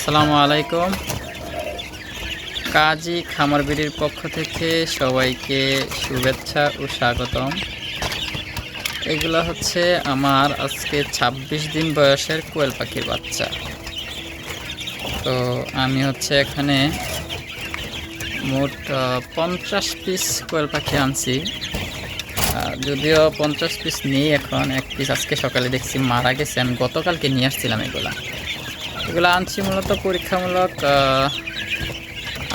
আসসালামু আলাইকুম। কাজী খামার বিড়ির পক্ষ থেকে সবাইকে শুভেচ্ছা ও স্বাগতম। এগুলো হচ্ছে আমার আজকে 26 দিন বয়সের কোয়েল পাখির বাচ্চা। তো আমি হচ্ছে এখানে মোট 50 পিস কোয়েল পাখি আনছি। যদিও 50 পিস নেই, এখন এক পিস আজকে সকালে দেখছি মারা গেছে। আমি গতকালকে নিয়ে আসছিলাম। এগুলো আনছি মূলত পরীক্ষামূলক।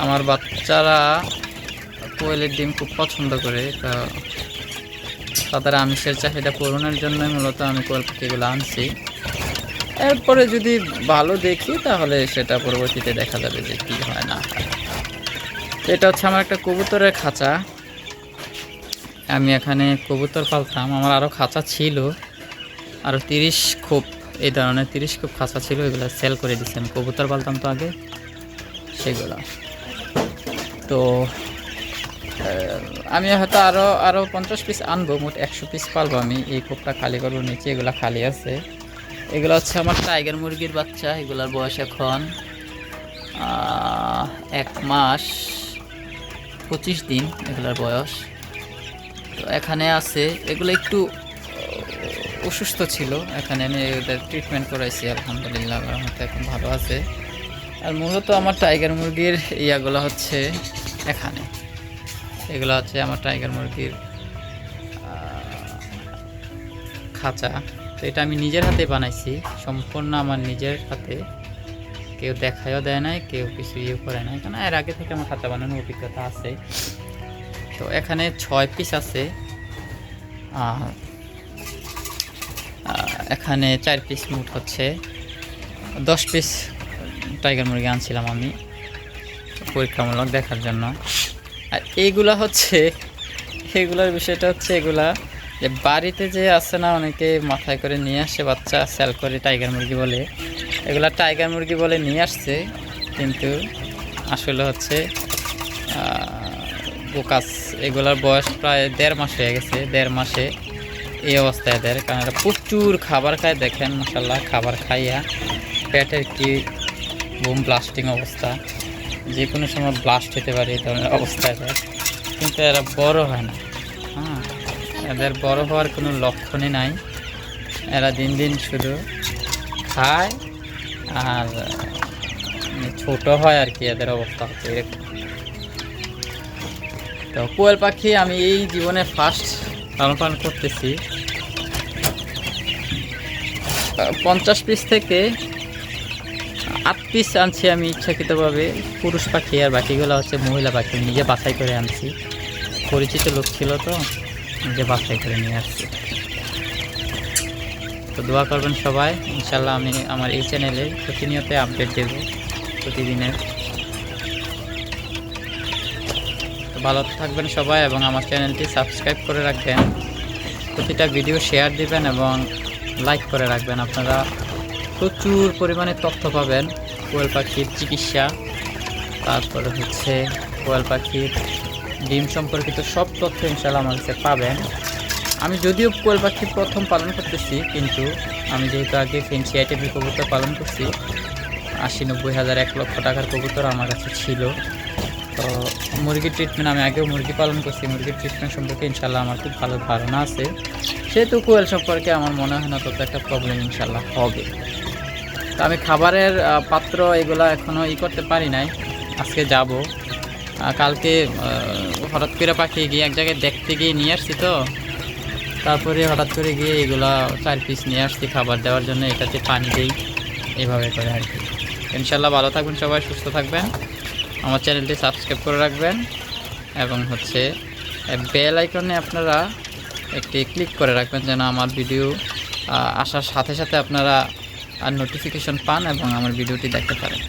আমার বাচ্চারা কোয়েলের ডিম খুব পছন্দ করে, তো তাদের আমিষের চাহিদা পূরণের জন্যই মূলত আমি কোয়েল পাখিগুলো আনছি। এরপরে যদি ভালো দেখি তাহলে সেটা পরবর্তীতে দেখা যাবে যে কী হয় না হয়। এটা হচ্ছে আমার একটা কবুতরের খাঁচা। আমি এখানে কবুতর পালতাম, আমার আরও খাঁচা ছিল, আরও 30 খোপ এই ধরনের 30 খোপ খাঁচা ছিল। এগুলো সেল করে দিচ্ছি। আমি কবুতর পালতাম তো আগে, সেগুলো। তো আমি হয়তো আরও 50 পিস আনবো, মোট 100 পিস পালবো। আমি এই খোপটা খালি করবো, নিচে এগুলো খালি আছে। এগুলো হচ্ছে আমার টাইগার মুরগির বাচ্চা। এগুলোর বয়স এখন 1 মাস 25 দিন এগুলোর বয়স। তো এখানে আছে, এগুলো একটু অসুস্থ ছিল, এখানে আমি এদের ট্রিটমেন্ট করাইছি। আলহামদুলিল্লাহ এখন ভালো আছে। আর মূলত আমার টাইগার মুরগির ইয়াগুলো হচ্ছে এখানে। এগুলো হচ্ছে আমার টাইগার মুরগির খাঁচা। তো এটা আমি নিজের হাতে বানাইছি, সম্পূর্ণ আমার নিজের হাতে। কেউ দেখায়ও দেয় নাই, কেউ কিছু ইয়ে করে নাই, কারণ এর আগে থেকে আমার খাঁচা বানানোর অভিজ্ঞতা আছে। তো এখানে 6 পিস আছে। এখানে 4 পিস, মোট হচ্ছে 10 পিস টাইগার মুরগি আনছিলাম আমি পরীক্ষামূলক দেখার জন্য। আর এইগুলা হচ্ছে, এগুলার বিষয়টা হচ্ছে, এগুলা যে বাড়িতে যে আছে না, অনেকে মাথায় করে নিয়ে আসে বাচ্চা সেল করে টাইগার মুরগি বলে। এগুলা টাইগার মুরগি বলে নিয়ে আসছে, কিন্তু আসলে হচ্ছে বোকাস। এগুলার বয়স প্রায় 1.5 মাস হয়ে গেছে। 1.5 মাসে এই অবস্থায় এদের, কারণ এরা প্রচুর খাবার খায়। দেখেন মাশাআল্লাহ, খাবার খাইয়া পেটের কি বুম ব্লাস্টিং অবস্থা, যে কোনো সময় ব্লাস্ট হতে পারে এই ধরনের অবস্থা এদের। কিন্তু এরা বড় হয় না। এদের বড় হওয়ার কোনো লক্ষণই নাই। এরা দিন দিন শুধু খায় আর ছোট হয় আর কি, এদের অবস্থা হচ্ছে এরকম। তো কোয়েল পাখি আমি এই জীবনে ফার্স্ট লালন পালন করতেছি। 50 পিস থেকে 8 পিস আনছি আমি ইচ্ছাকৃতভাবে পুরুষ পাখি, আর বাকিগুলো হচ্ছে মহিলা পাখি। নিজে বাছাই করে আনছি, পরিচিত লোক ছিল তো নিজে বাছাই করে নিয়ে আসছি। তো দোয়া করবেন সবাই, ইনশাল্লাহ আমি আমার এই চ্যানেলে প্রতিনিয়ত আপডেট দেব প্রতিদিনের। তো ভালো থাকবেন সবাই, এবং আমার চ্যানেলটি সাবস্ক্রাইব করে রাখবেন। প্রতিটা ভিডিও শেয়ার দিবেন এবং লাইক করে রাখবেন। আপনারা প্রচুর পরিমাণে তথ্য পাবেন কোয়েল পাখির চিকিৎসা, তারপরে হচ্ছে কোয়েল পাখির ডিম সম্পর্কিত সব তথ্য ইনশাল্লাহ আমার কাছে পাবেন। আমি যদিও কোয়েল পাখি প্রথম পালন করতেছি, কিন্তু আমি যেহেতু আগে ফেন্সি আইটেমের কবুতর পালন করছি, 80-90 হাজার 1 লক্ষ টাকার কবুতর আমার কাছে ছিল। তো মুরগির ট্রিটমেন্ট, আমি আগেও মুরগি পালন করছি, মুরগির ট্রিটমেন্ট সম্পর্কে ইনশাল্লাহ আমার খুব ভালো ধারণা আছে। সেহেতু কোয়েল সম্পর্কে আমার মনে হয় না তত একটা প্রবলেম ইনশাল্লাহ হবে। তো আমি খাবারের পাত্র এগুলো এখনও করতে পারি নাই, আজকে যাব। কালকে হঠাৎ করে পাখি গিয়ে এক জায়গায় দেখতে গিয়ে নিয়ে আসছি, তো তারপরে হঠাৎ করে গিয়ে এগুলা 4 পিস নিয়ে আসছি খাবার দেওয়ার জন্য। এটাতে পানি দিই, এভাবে করে আর কি। ইনশাল্লাহ ভালো থাকবেন সবাই, সুস্থ থাকবেন। আমার চ্যানেলটি সাবস্ক্রাইব করে রাখবেন, এবং হচ্ছে বেল আইকনে আপনারা একটি ক্লিক করে রাখবেন, যেন আমার ভিডিও আসার সাথে সাথে আপনারা নোটিফিকেশন পান এবং আমার ভিডিওটি দেখতে পারেন।